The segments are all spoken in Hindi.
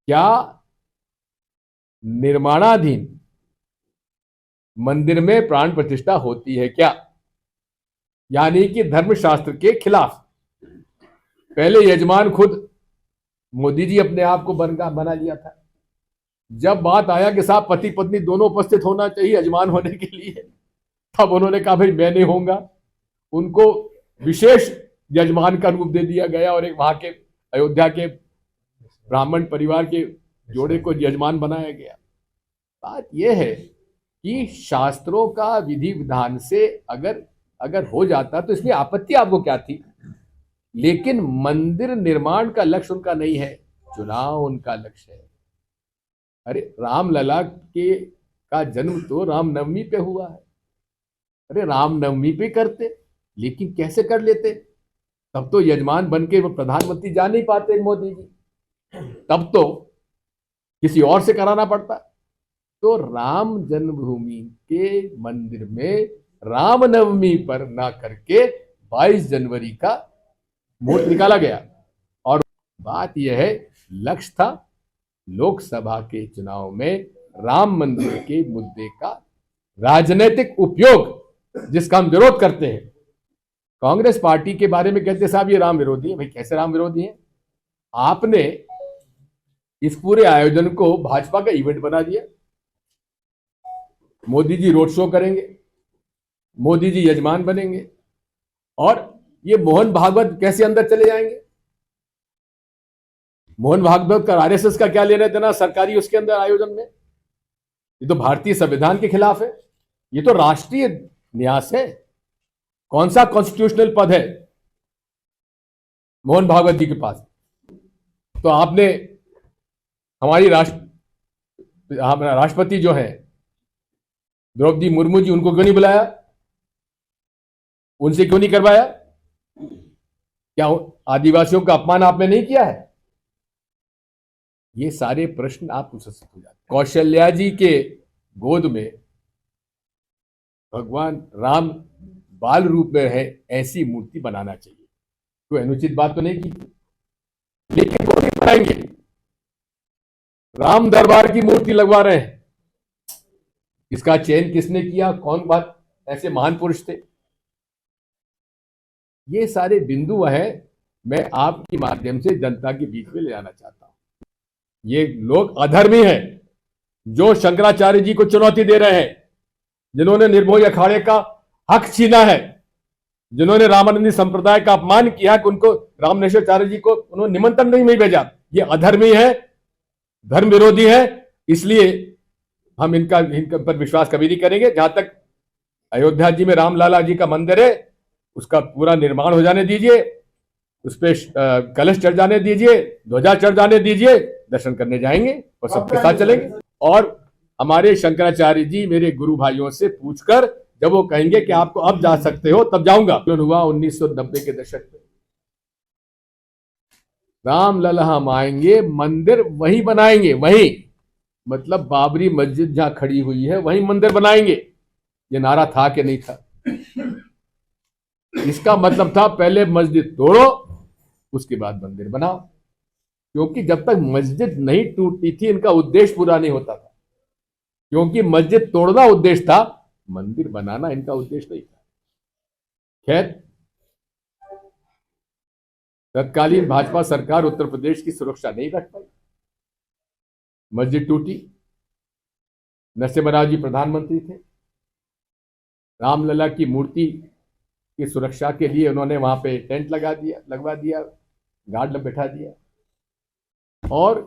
क्या निर्माणाधीन मंदिर में प्राण प्रतिष्ठा होती है क्या? यानी कि धर्मशास्त्र के खिलाफ। पहले यजमान खुद मोदी जी अपने आप को बना लिया था। जब बात आया कि साहब पति पत्नी दोनों उपस्थित होना चाहिए यजमान होने के लिए, तब उन्होंने कहा भाई मैं नहीं होऊंगा। उनको विशेष यजमान का रूप दे दिया गया और एक वहां के अयोध्या के ब्राह्मण परिवार के जोड़े को यजमान बनाया गया। बात यह है कि शास्त्रों का विधि विधान से अगर हो जाता तो इसमें आपत्ति आपको क्या थी? लेकिन मंदिर निर्माण का लक्ष्य उनका नहीं है, चुनाव उनका लक्ष्य है। अरे रामलला का जन्म तो रामनवमी पे हुआ है। अरे रामनवमी पे करते, लेकिन कैसे कर लेते? तब तो यजमान बन के वो प्रधानमंत्री जा नहीं पाते मोदी जी, तब तो किसी और से कराना पड़ता। तो राम जन्मभूमि के मंदिर में रामनवमी पर ना करके 22 जनवरी का मुहूर्त निकाला गया। और बात यह है, लक्ष्य था लोकसभा के चुनाव में राम मंदिर के मुद्दे का राजनीतिक उपयोग, जिसका हम विरोध करते हैं। कांग्रेस पार्टी के बारे में कहते साहब ये राम विरोधी है। भाई कैसे राम विरोधी है? आपने इस पूरे आयोजन को भाजपा का इवेंट बना दिया। मोदी जी रोड शो करेंगे, मोदी जी यजमान बनेंगे, और ये मोहन भागवत कैसे अंदर चले जाएंगे? मोहन भागवत का आरएसएस का क्या लेना देना सरकारी उसके अंदर आयोजन में? ये तो भारतीय संविधान के खिलाफ है, ये तो राष्ट्रीय न्यास है। कौन सा कॉन्स्टिट्यूशनल पद है मोहन भागवत जी के पास? तो आपने हमारी राष्ट्रपति जो है द्रौपदी मुर्मू जी, उनको क्यों नहीं बुलाया? उनसे क्यों नहीं करवाया? क्या आदिवासियों का अपमान आपने नहीं किया है? ये सारे प्रश्न आप पूछ सकते हो। कौशल्या जी के गोद में भगवान राम बाल रूप में है, ऐसी मूर्ति बनाना चाहिए। कोई अनुचित बात तो नहीं की, लेकिन वो नहीं बनाएंगे। राम दरबार की मूर्ति लगवा रहे हैं। इसका चयन किसने किया? कौन बात ऐसे महान पुरुष थे? ये सारे बिंदु हैं, मैं आपके माध्यम से जनता के बीच में ले जाना चाहता हूं। ये लोग अधर्मी हैं जो शंकराचार्य जी को चुनौती दे रहे हैं, जिन्होंने निर्भोज अखाड़े का हक छीना है, जिन्होंने रामानंदी संप्रदाय का अपमान किया कि उनको रामनेश्वराचार्य जी को उन्होंने निमंत्रण नहीं भेजा। ये अधर्मी है, धर्म विरोधी है। इसलिए हम इनका पर विश्वास कभी नहीं करेंगे। जहां तक अयोध्या जी में रामलाला जी का मंदिर है, उसका पूरा निर्माण हो जाने दीजिए, उस पर कलश चढ़ जाने दीजिए, ध्वजा चढ़ जाने दीजिए, दर्शन करने जाएंगे और सबके साथ चलेंगे। और हमारे शंकराचार्य जी मेरे गुरु भाइयों से पूछकर जब वो कहेंगे कि आपको अब जा सकते हो, तब जाऊंगा। हुआ 1990 के दशक में रामलला हम आएंगे, मंदिर वहीं बनाएंगे, वहीं मतलब बाबरी मस्जिद जहां खड़ी हुई है वहीं मंदिर बनाएंगे। ये नारा था कि नहीं था? इसका मतलब था पहले मस्जिद तोड़ो, उसके बाद मंदिर बनाओ। क्योंकि जब तक मस्जिद नहीं टूटती थी इनका उद्देश्य पूरा नहीं होता था। क्योंकि मस्जिद तोड़ना उद्देश्य था, मंदिर बनाना इनका उद्देश्य नहीं था। खैर, तत्कालीन भाजपा सरकार उत्तर प्रदेश की सुरक्षा नहीं रख पाई, मस्जिद टूटी। नरसिम्हा राव जी प्रधानमंत्री थे। रामलला की मूर्ति की सुरक्षा के लिए उन्होंने वहां पे टेंट लगवा दिया, गार्ड बैठा दिया, और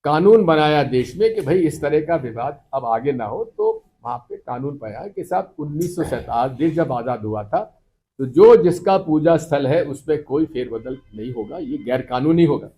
कानून बनाया देश में कि भाई इस तरह का विवाद अब आगे ना हो। तो वहां पे कानून पाया कि साहब 1947 देश जब आजाद हुआ था, तो जो जिसका पूजा स्थल है उसमें कोई फेरबदल नहीं होगा, ये गैर कानूनी होगा।